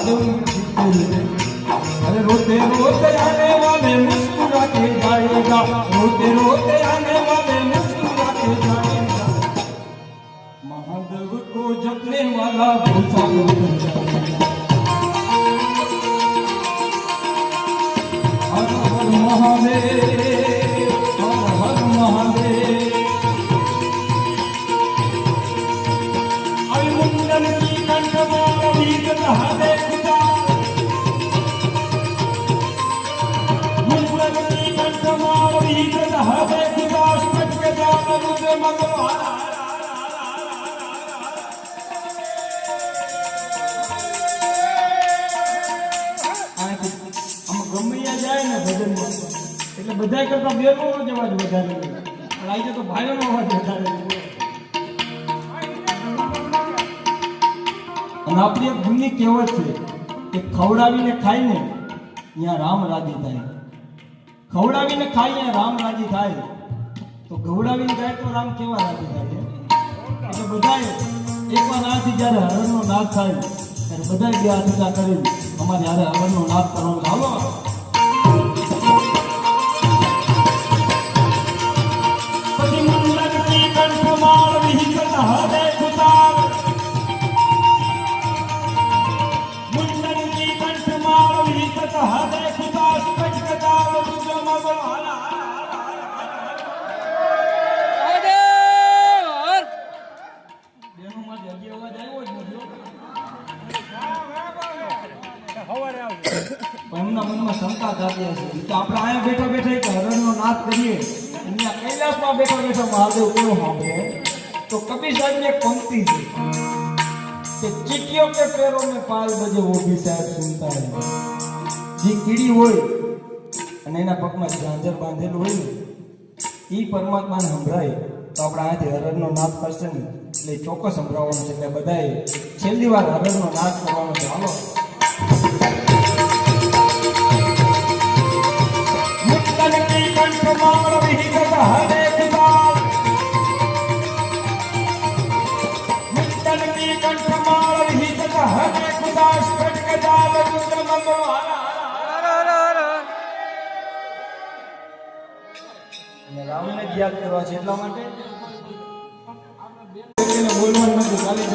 महादेव अरे रोते रोते आने वाले मुस्कुरा के जाएगा, रोते रोते आने वाले मुस्कुरा के जाएगा, महादेव को जपने वाला भूसा हर हर महादेव, हर हर महादेव। मुंडन की कंठमाली हरे खुदा, मुंडन की कंठमाली हरे खुदा, स्पट के जान मुझे मगवाना ગમે જાય ને ભજનમાં એટલે બધા કરતા બેનો અવાજ વધારે પણ આજે તો ભાઈનો અવાજ વધારે અને આપણી એક જૂની કહેવત છે કે ખવડાવીને ખાઈને ત્યાં રામ રાજી થાય, ખવડાવીને ખાઈ ત્યાં રામ રાજી થાય, તો ગવડાવીને જાય તો રામ કેવા રાજી થાય? એટલે બધાએ એકવાર આથી જ્યારે હરણનો નાદ થાય ત્યારે બધાએ બે હાથ ઊંચા કરી અમારે હારે હરણનો નાદ કરવાનો ચાલો। પછી મુંડન કી કંઠમાળ વિહિત હરે ખુદા, मुंडन की कंठमाल विहित हरे खुदा, स्पट के जान मुझे मगवाना બેનો માં જલ્દી અવાજ આવ્યો જ નથી પણ એમના મનમાં શંકા જાતી હશે તો આપણે અહીંયા બેઠા બેઠા એક હરણનો નાદ કરીએ, અહીંયા કૈલાસમાં બેઠા બેઠા મહાદેવ કેવો સાંભળે? તો કબીર સાહેબની એક પંક્તિ છે कि चिट्ठियों के पैरों में पाल बजे वो भी साहब सुनता है। जी कीड़ी होय અને એના પગમાં ઝાંઝર બાંધેલું હોય ને એ પરમાત્માને સંભળાય તો આપણે આથી હરણનો નાદ કરશે ને એટલે ચોક્કસ સંભળાવવાનું છે। એટલે બધાએ છેલ્લી વાર હરણનો નાદ કરવાનો છે। હાલો મુક્તન કી કંઠમાળ વિહિત હરે ખુદા, मुंडन की कंठमाल विहित हरे खुदा, स्पट के जान मुझे मगवाना રામને યાદ કરવા છે એટલા માટે બોલવાનું નથી ખાલી